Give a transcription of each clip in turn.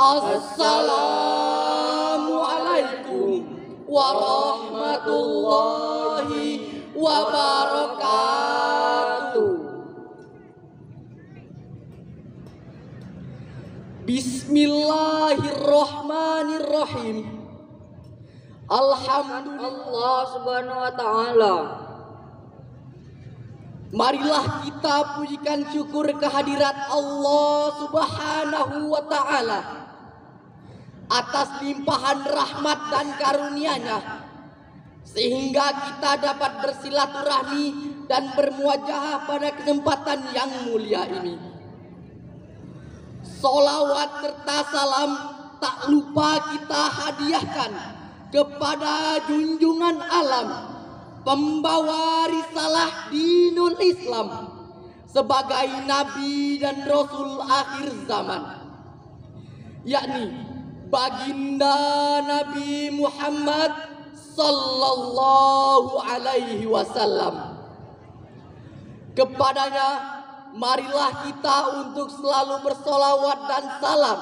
Assalamualaikum warahmatullahi wabarakatuh. Bismillahirrahmanirrahim. Alhamdulillah subhanahu wa ta'ala. Marilah kita pujikan syukur kehadirat Allah subhanahu wa ta'ala atas limpahan rahmat dan karunia-Nya, sehingga kita dapat bersilaturahmi dan bermuajahah pada kesempatan yang mulia ini. Salawat serta salam tak lupa kita hadiahkan kepada junjungan alam, pembawa risalah dinul Islam sebagai Nabi dan Rasul akhir zaman, yakni baginda Nabi Muhammad sallallahu alaihi wasallam. Kepadanya marilah kita untuk selalu bersolawat dan salam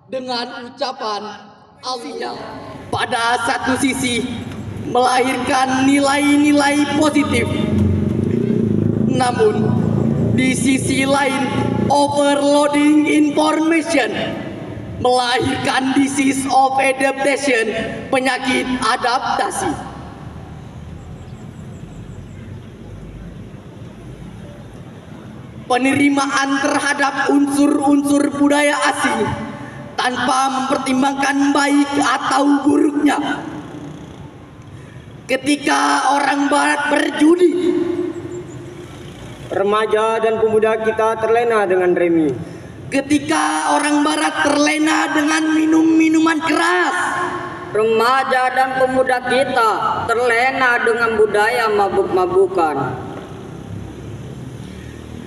dengan ucapan Allah. Pada satu sisi melahirkan nilai-nilai positif, namun di sisi lain overloading information melahirkan disease of adaptation, penyakit adaptasi. Penerimaan terhadap unsur-unsur budaya asing tanpa mempertimbangkan baik atau buruknya. Ketika orang barat berjudi, remaja dan pemuda kita terlena dengan remi. Ketika orang barat terlena dengan minum-minuman keras, remaja dan pemuda kita terlena dengan budaya mabuk-mabukan.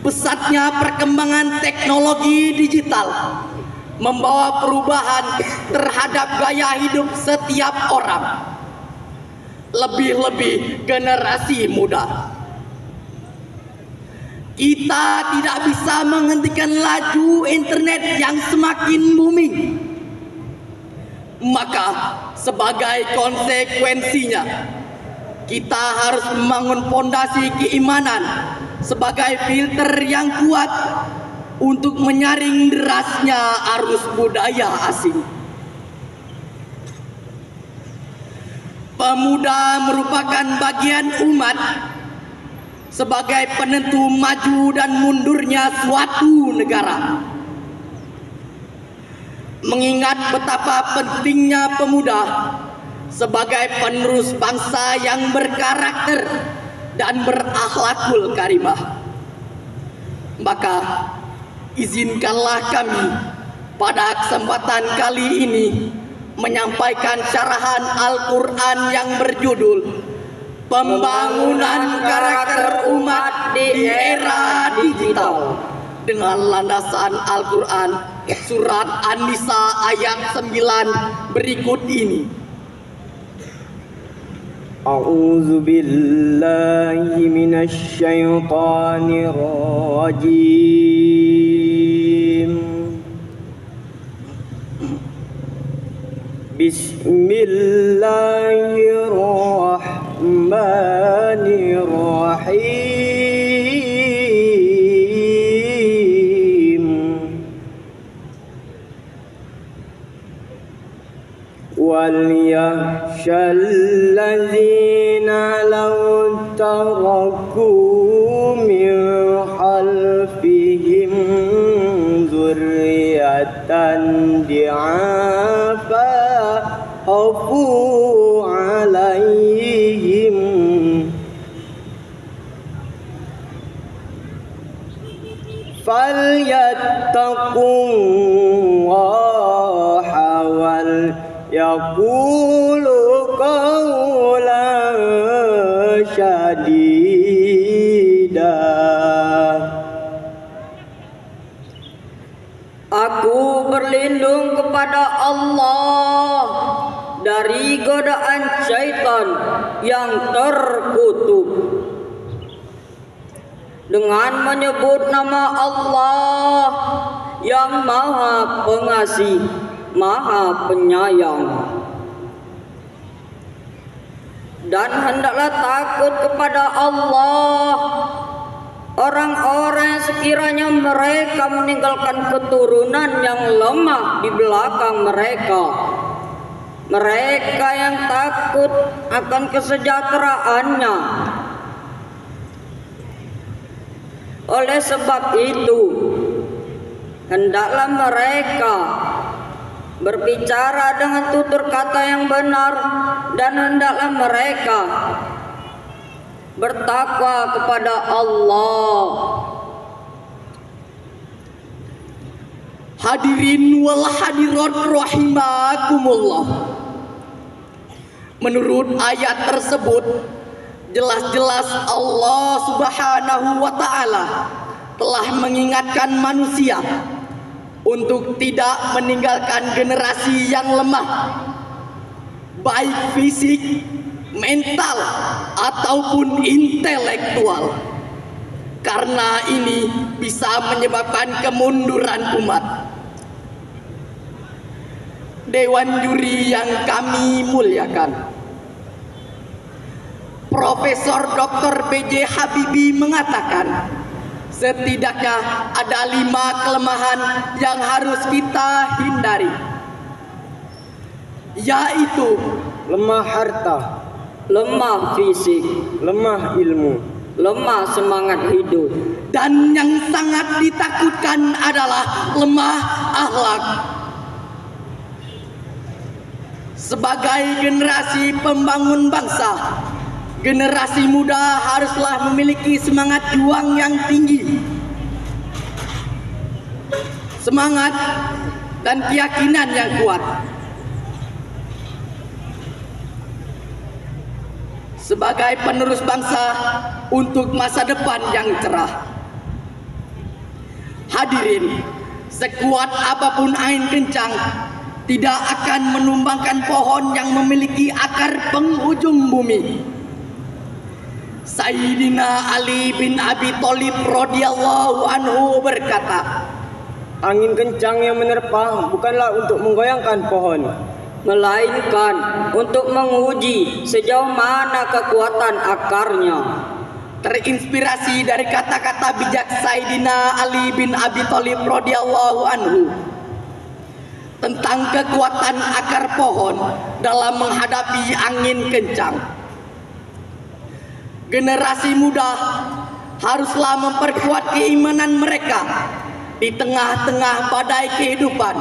Pesatnya perkembangan teknologi digital membawa perubahan terhadap gaya hidup setiap orang, lebih-lebih generasi muda. Kita tidak bisa menghentikan laju internet yang semakin booming. Maka sebagai konsekuensinya, kita harus membangun fondasi keimanan sebagai filter yang kuat untuk menyaring derasnya arus budaya asing. Pemuda merupakan bagian umat sebagai penentu maju dan mundurnya suatu negara. Mengingat betapa pentingnya pemuda sebagai penerus bangsa yang berkarakter dan berakhlakul karimah, maka izinkanlah kami pada kesempatan kali ini menyampaikan syarahan Al-Quran yang berjudul Pembangunan Karakter Umat di Era Digital dengan landasan Al-Quran surat An-Nisa ayat 9 berikut ini. A'udzu billahi minasy syaithanir rajim. Bismillahirrahmanirrahim. Wal yakhshal ladzina law taraku min khalfihim dzurriyyatan di'afa khafu 'alaihim falyattaqullaha wal yaqulu qawlan syadida. Aku berlindung kepada Allah dari godaan syaitan yang terkutuk. Dengan menyebut nama Allah yang Maha Pengasih, Maha Penyayang. Dan hendaklah takut kepada Allah orang-orang yang sekiranya mereka meninggalkan keturunan yang lemah di belakang mereka. Mereka yang takut akan kesejahteraannya. Oleh sebab itu, hendaklah mereka berbicara dengan tutur kata yang benar, dan hendaklah mereka bertakwa kepada Allah. Hadirin wal hadirat rahimakumullah. Menurut ayat tersebut, jelas-jelas Allah Subhanahu wa ta'ala telah mengingatkan manusia untuk tidak meninggalkan generasi yang lemah, baik fisik, mental, ataupun intelektual. Karena ini bisa menyebabkan kemunduran umat. Dewan juri yang kami muliakan, Profesor Dr. B.J. Habibie mengatakan, setidaknya ada 5 kelemahan yang harus kita hindari, yaitu lemah harta, lemah fisik, lemah ilmu, lemah semangat hidup, dan yang sangat ditakutkan adalah lemah akhlak. Sebagai generasi pembangun bangsa, generasi muda haruslah memiliki semangat juang yang tinggi, semangat dan keyakinan yang kuat. Sebagai penerus bangsa untuk masa depan yang cerah. Hadirin, sekuat apapun angin kencang tidak akan menumbangkan pohon yang memiliki akar penghujung bumi. Sayyidina Ali bin Abi Thalib radhiyallahu anhu berkata, angin kencang yang menerpa bukanlah untuk menggoyangkan pohon, melainkan untuk menguji sejauh mana kekuatan akarnya. Terinspirasi dari kata-kata bijak Sayyidina Ali bin Abi Thalib radhiyallahu anhu tentang kekuatan akar pohon dalam menghadapi angin kencang. Generasi muda haruslah memperkuat keimanan mereka di tengah-tengah badai kehidupan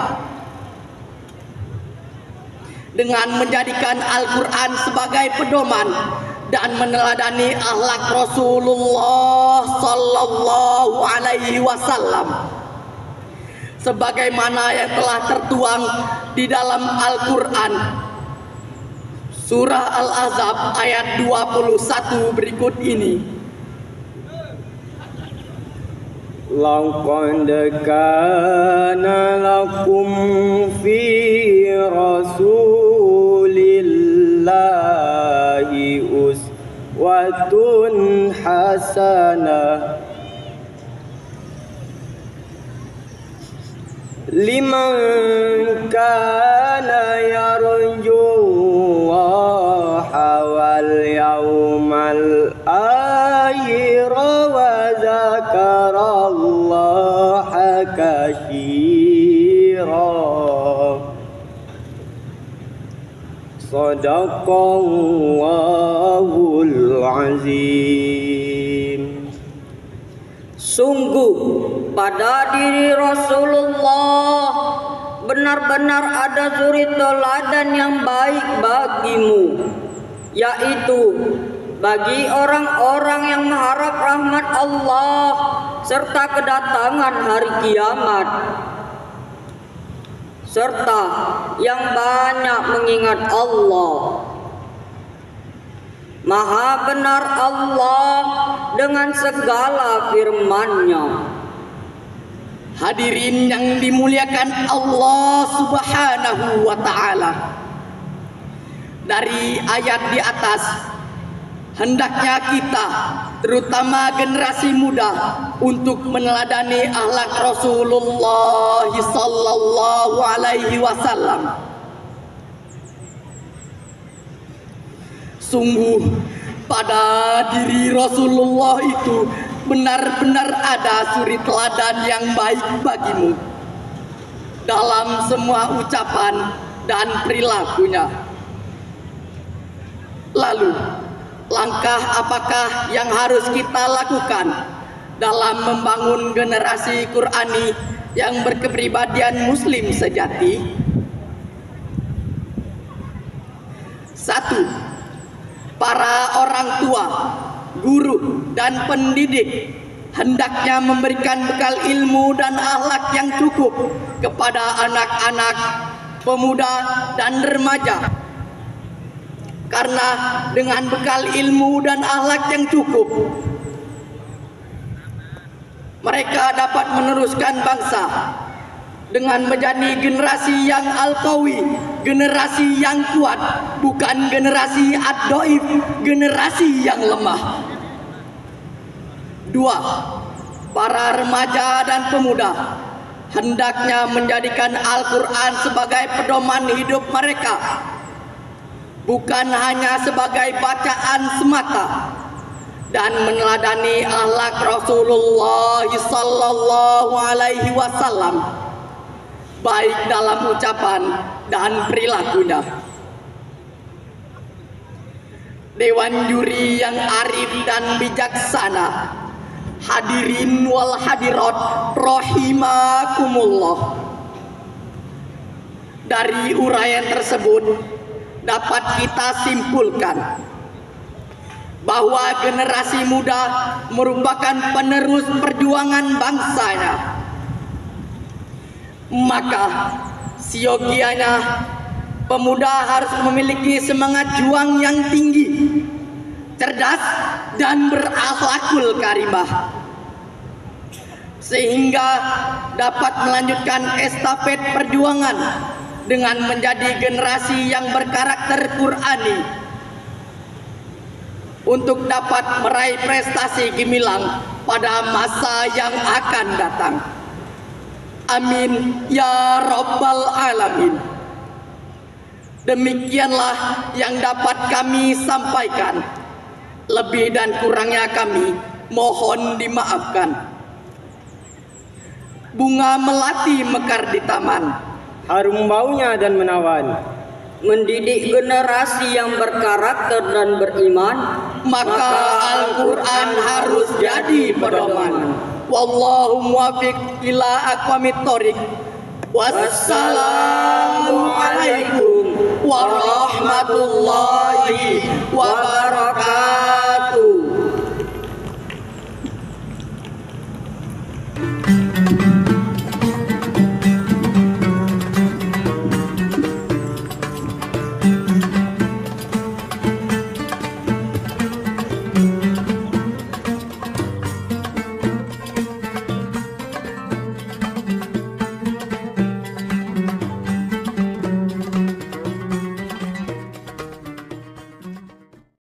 dengan menjadikan Al-Quran sebagai pedoman dan meneladani akhlak Rasulullah Sallallahu Alaihi Wasallam, sebagaimana yang telah tertuang di dalam Al-Quran Surah Al-Ahzab ayat 21 berikut ini. laqad kana lakum fi rasulillahi uswatun hasanah liman kana yarjullaha wal yawmal akhir wa zakarallaha katsira. Shadaqallahul azim. Sungguh pada diri Rasulullah benar-benar ada suri teladan yang baik bagimu, yaitu bagi orang-orang yang mengharap rahmat Allah serta kedatangan hari kiamat, serta yang banyak mengingat Allah. Maha benar Allah dengan segala firman-Nya. Hadirin yang dimuliakan Allah Subhanahu wa ta'ala, dari ayat di atas hendaknya kita, terutama generasi muda, untuk meneladani akhlak Rasulullah sallallahu alaihi wasallam. Sungguh pada diri Rasulullah itu benar-benar ada suri teladan yang baik bagimu dalam semua ucapan dan perilakunya. Lalu, langkah apakah yang harus kita lakukan dalam membangun generasi Qur'ani yang berkepribadian Muslim sejati? 1. Para orang tua, guru, dan pendidik hendaknya memberikan bekal ilmu dan akhlak yang cukup kepada anak-anak, pemuda, dan remaja. Karena dengan bekal ilmu dan akhlak yang cukup, mereka dapat meneruskan bangsa dengan menjadi generasi yang al-qawi, generasi yang kuat, bukan generasi ad-dhaif, generasi yang lemah. 2. Para remaja dan pemuda hendaknya menjadikan Al-Quran sebagai pedoman hidup mereka, bukan hanya sebagai bacaan semata, dan meneladani akhlak Rasulullah sallallahu alaihi wasallam baik dalam ucapan dan perilakunya. Dewan juri yang arif dan bijaksana, hadirin wal hadirat rahimakumullah. Dari uraian tersebut dapat kita simpulkan bahwa generasi muda merupakan penerus perjuangan bangsanya. Maka siogianya pemuda harus memiliki semangat juang yang tinggi, cerdas, dan berakhlakul karimah, sehingga dapat melanjutkan estafet perjuangan dengan menjadi generasi yang berkarakter Qur'ani untuk dapat meraih prestasi gemilang pada masa yang akan datang. Amin ya rabbal alamin. Demikianlah yang dapat kami sampaikan. Lebih dan kurangnya kami mohon dimaafkan. Bunga melati mekar di taman, harum baunya dan menawan. Mendidik generasi yang berkarakter dan beriman, maka Al-Quran harus jadi pedoman. Wallahu muwaffiq ila aqwamit thoriq. Wassalamu alaikum warahmatullahi wabarakatuh.